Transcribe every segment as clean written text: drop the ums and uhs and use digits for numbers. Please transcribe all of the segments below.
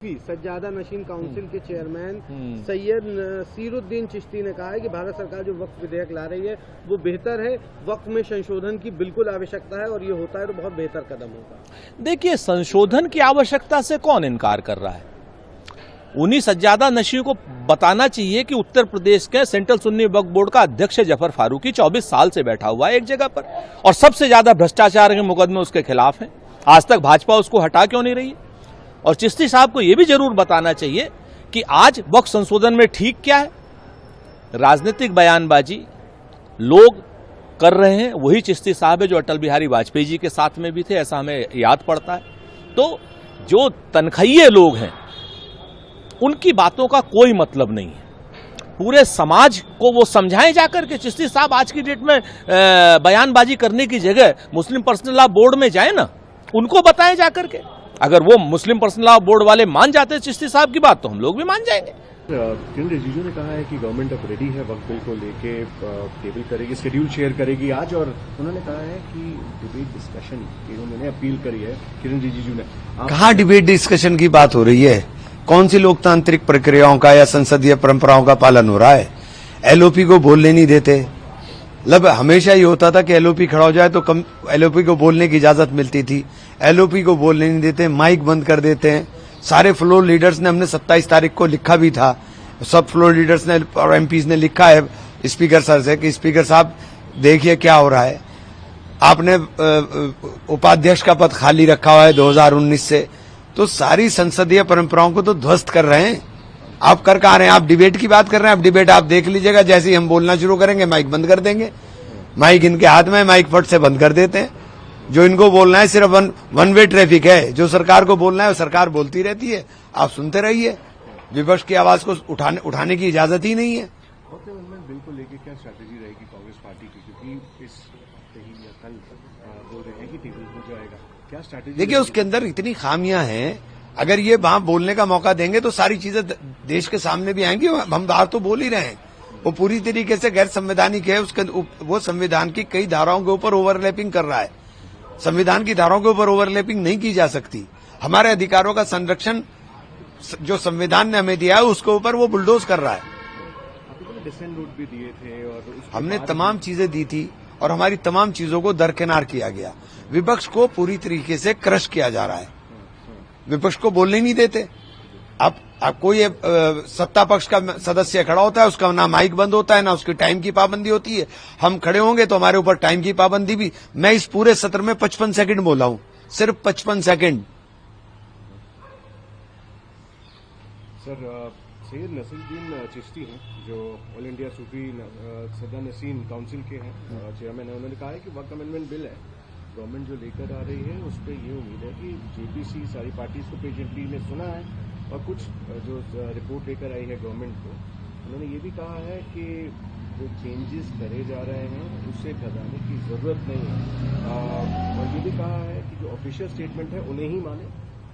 सज्जादा नशीन council के chairman Syed Naseeruddin Chishti ने कहा है कि भारत सरकार जो वक्फ विधेयक ला रही है वो बेहतर है, वक्फ में संशोधन की बिल्कुल आवश्यकता है और ये होता है तो बहुत बेहतर कदम होगा। देखिए, संशोधन की आवश्यकता से कौन इनकार कर रहा है? उन्हीं सज्जादा नशीन को बताना चाहिए कि उत्तर प्रदेश के सेंट्रल सुन्नी वक्फ बोर्ड का अध्यक्ष जफर फारूकी 24 साल से बैठा हुआ है एक जगह पर और सबसे ज्यादा भ्रष्टाचार के मुकदमे उसके खिलाफ हैं। आज तक भाजपा उसको हटा क्यों नहीं रही है? और चिश्ती साहब को यह भी जरूर बताना चाहिए कि आज वक्फ संशोधन में ठीक क्या है। राजनीतिक बयानबाजी लोग कर रहे हैं, वही चिश्ती साहब है जो अटल बिहारी वाजपेयी जी के साथ में भी थे, ऐसा हमें याद पड़ता है। तो जो तनखैये लोग हैं उनकी बातों का कोई मतलब नहीं है। पूरे समाज को वो समझाएं जाकर के चिश्ती साहब आज की डेट में बयानबाजी करने की जगह मुस्लिम पर्सनल लॉ बोर्ड में जाए ना, उनको बताएं जाकर के। अगर वो मुस्लिम पर्सनल लॉ बोर्ड वाले मान जाते हैं चिश्ती साहब की बात तो हम लोग भी मान जाएंगे। किरण रिजिजू ने कहा है कि गवर्नमेंट अब रेडी है वक्फ बिल को लेके टेबल करेगी, शेड्यूल शेयर करेगी आज, और उन्होंने कहा है कि डिबेट डिस्कशन की उन्होंने अपील करी है। किरण रिजिजू ने कहा डिबेट डिस्कशन की बात हो रही है? कौन सी लोकतांत्रिक प्रक्रियाओं का या संसदीय परंपराओं का पालन हो रहा है? एलओपी को बोलने नहीं देते। मतलब हमेशा ये होता था कि एलओपी खड़ा हो जाए तो कम एलओपी को बोलने की इजाजत मिलती थी। एलओपी को बोलने नहीं देते, माइक बंद कर देते हैं। सारे फ्लोर लीडर्स ने, हमने 27 तारीख को लिखा भी था, सब फ्लोर लीडर्स ने और एमपीज ने लिखा है स्पीकर सर से कि स्पीकर साहब देखिए क्या हो रहा है। आपने उपाध्यक्ष का पद खाली रखा हुआ है 2019 से, तो सारी संसदीय परंपराओं को तो ध्वस्त कर रहे हैं। आप कर कहा रहे हैं? आप डिबेट की बात कर रहे हैं। आप डिबेट आप देख लीजिएगा, जैसे ही हम बोलना शुरू करेंगे माइक बंद कर देंगे। माइक इनके हाथ में, माइक फट से बंद कर देते हैं। जो इनको बोलना है सिर्फ वन वे ट्रैफिक है, जो सरकार को बोलना है वो सरकार बोलती रहती है, आप सुनते रहिए। विपक्ष की आवाज को उठाने की इजाजत ही नहीं है। बिल को लेकर क्या स्ट्रैटेजी रहेगी कांग्रेस पार्टी की, क्योंकि इस कहीं या कल बोल रहे हैं कि टेबल हो जाएगा, क्या स्ट्रैटेजी? देखिए, उसके अंदर इतनी खामियां हैं, अगर ये वहां बोलने का मौका देंगे तो सारी चीजें देश के सामने भी आएंगी। हम बाहर तो बोल ही रहे हैं, वो पूरी तरीके से गैर संवैधानिक है। उसके वो संविधान की कई धाराओं के ऊपर ओवरलैपिंग कर रहा है। संविधान की धाराओं के ऊपर ओवरलैपिंग नहीं की जा सकती। हमारे अधिकारों का संरक्षण जो संविधान ने हमें दिया है उसके ऊपर वो बुलडोज कर रहा है। डिसेंट रूट भी दिए थे और हमने तमाम चीजें दी थी और हमारी तमाम चीजों को दरकिनार किया गया। विपक्ष को पूरी तरीके से क्रश किया जा रहा है। विपक्ष को बोलने नहीं देते। अब कोई सत्ता पक्ष का सदस्य खड़ा होता है, उसका ना माइक बंद होता है, ना उसकी टाइम की पाबंदी होती है। हम खड़े होंगे तो हमारे ऊपर टाइम की पाबंदी भी। मैं इस पूरे सत्र में 55 सेकंड बोला हूं, सिर्फ 55 सेकंड। सर, सैयद नसीरुद्दीन चिश्ती हैं जो ऑल इंडिया सूफी सज्जादा नशीन काउंसिल के हैं चेयरमैन है। उन्होंने कहा है कि वक्फ अमेंडमेंट बिल है गवर्नमेंट जो लेकर आ रही है, उस पर ये उम्मीद है कि जेपीसी सारी पार्टीज को पेशेंटली ने सुना है और कुछ जो रिपोर्ट लेकर आई है गवर्नमेंट को, उन्होंने ये भी कहा है कि जो चेंजेस करे जा रहे हैं उससे घबराने की जरूरत नहीं है। और ये भी कहा है कि जो ऑफिशियल स्टेटमेंट है उन्हें ही माने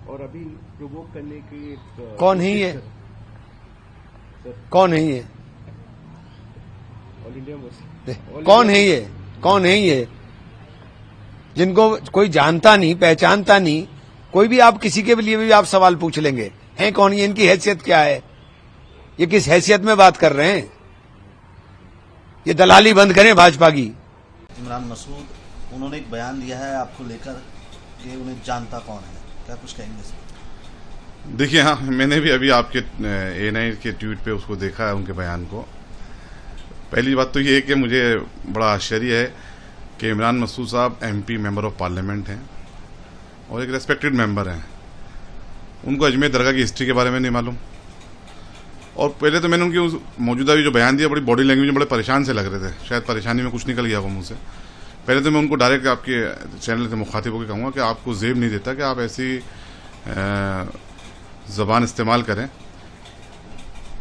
और अभी प्रोवोक करने की कौन है ये? कौन है ये? ऑल इंडिया मुस्लिम कौन है ये? कौन है ये? जिनको कोई जानता नहीं, पहचानता नहीं, कोई भी आप किसी के लिए भी आप सवाल पूछ लेंगे, हैं कौन ये? इनकी हैसियत क्या है? ये किस हैसियत में बात कर रहे हैं? ये दलाली बंद करें भाजपा की। इमरान मसूद, उन्होंने एक बयान दिया है आपको लेकर कि उन्हें जानता कौन है, क्या कुछ कहेंगे इस पर? देखिए, हाँ, मैंने भी अभी आपके A9 के ट्वीट पे उसको देखा है, उनके बयान को। पहली बात तो ये है कि मुझे बड़ा आश्चर्य है कि इमरान मसूद साहब MP मेंबर ऑफ पार्लियामेंट हैं और एक रेस्पेक्टेड मेंबर हैं। उनको अजमेर दरगाह की हिस्ट्री के बारे में नहीं मालूम। और पहले तो मैंने उनकी उस मौजूदा भी जो बयान दिया, बड़ी बॉडी लैंग्वेज में बड़े परेशान से लग रहे थे, शायद परेशानी में कुछ निकल गया वो मुंह से। पहले तो मैं उनको डायरेक्ट आपके चैनल से मुखातिब होकर कहूँगा कि आपको जेब नहीं देता कि आप ऐसी जबान इस्तेमाल करें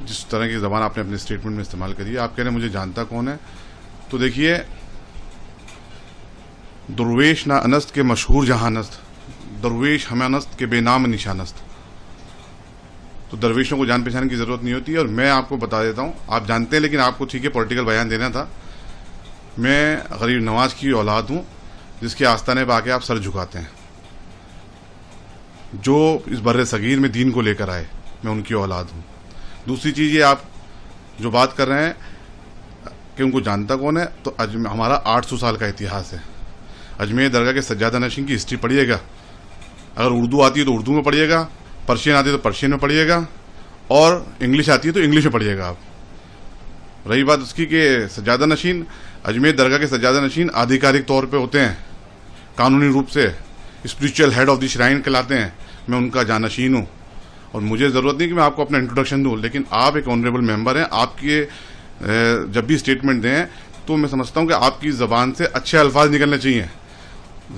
जिस तरह की जबान आपने अपने स्टेटमेंट में इस्तेमाल करी है। आप कह रहे हैं मुझे जानता कौन है, तो देखिए, दरवेश ना अनस्त के मशहूर जहानस्त, दरवेश हमें अनस्त के बेनाम निशानस्त। तो दरवेशों को जान पहचान की जरूरत नहीं होती। और मैं आपको बता देता हूं, आप जानते हैं लेकिन आपको ठीक है पॉलिटिकल बयान देना था। मैं गरीब नवाज की औलाद हूं जिसके आस्थाने पर आके आप सर झुकाते हैं। जो इस बर्रे सगीर में दीन को लेकर आए, मैं उनकी औलाद हूँ। दूसरी चीज़ ये आप जो बात कर रहे हैं कि उनको जानता कौन है, तो हमारा 800 साल का इतिहास है। अजमेर दरगाह के सज्जादा नशीन की हिस्ट्री पढ़िएगा, अगर उर्दू आती है तो उर्दू में पढ़िएगा, पर्शियन आती है तो पर्शियन में पढ़िएगा, और इंग्लिश आती है तो इंग्लिश में पढ़िएगा आप। रही बात उसकी कि सज्जादा नशीन, अजमेर दरगाह के सज्जादा नशीन आधिकारिक तौर पे होते हैं, कानूनी रूप से spiritual head of the shrine कहलाते हैं। मैं उनका जानशीन हूँ और मुझे ज़रूरत नहीं कि मैं आपको अपना इंट्रोडक्शन दूँ, लेकिन आप एक ऑनरेबल मेंबर हैं। आपके जब भी स्टेटमेंट दें तो मैं समझता हूँ कि आपकी ज़बान से अच्छे अल्फाज निकलने चाहिए।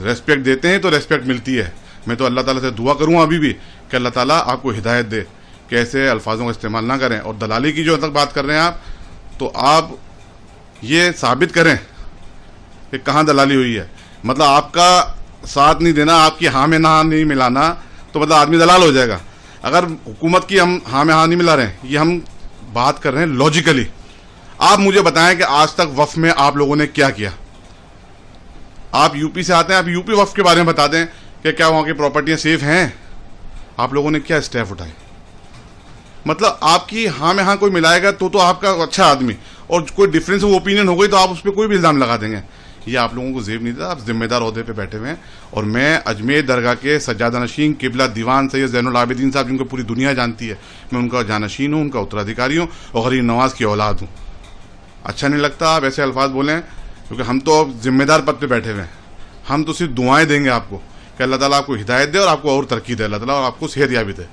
रेस्पेक्ट देते हैं तो रेस्पेक्ट मिलती है। मैं तो अल्लाह ताला से दुआ करूँगा अभी भी कि अल्लाह ताला आपको हिदायत दे कि ऐसे अल्फाजों का इस्तेमाल ना करें। और दलाली की जो तक बात कर रहे हैं आप, तो आप ये साबित करें कि कहाँ दलाली हुई है। मतलब आपका साथ नहीं देना, आपकी हाँ में ना नहीं मिलाना, तो मतलब आदमी दलाल हो जाएगा। अगर हुकूमत की हम हाँ में हाँ नहीं मिला रहे हैं, ये हम बात कर रहे हैं लॉजिकली। आप मुझे बताएं कि आज तक वक्फ में आप लोगों ने क्या किया। आप यूपी से आते हैं, आप यूपी वक्फ के बारे में बता दें कि क्या वहां की प्रॉपर्टियां सेफ हैं, आप लोगों ने क्या स्टेप उठाए। मतलब आपकी हाँ में हाँ कोई मिलाएगा तो आपका अच्छा आदमी, और कोई डिफरेंस ऑफ ओपिनियन हो गई तो आप उस पर कोई भी इल्जाम लगा देंगे। ये आप लोगों को जेब नहीं देता, आप जिम्मेदार ओहदे पे बैठे हुए हैं। और मैं अजमेर दरगाह के सज्जादा नशीन किबला दीवान सैयद ज़ैनुल आबिदीन साहब, जिनको पूरी दुनिया जानती है, मैं उनका जानशीन हूँ, उनका उत्तराधिकारी हूँ और गरीब नवाज की औलाद हूँ। अच्छा नहीं लगता आप ऐसे अल्फाज बोलें, क्योंकि हम तो अब जिम्मेदार पद पे बैठे हुए हैं। हम तो सिर्फ दुआएं देंगे आपको कि अल्लाह ताला आपको हिदायत दे और आपको और तरक्की दे, अल्लाह ताला और आपको सेहत याबी दे।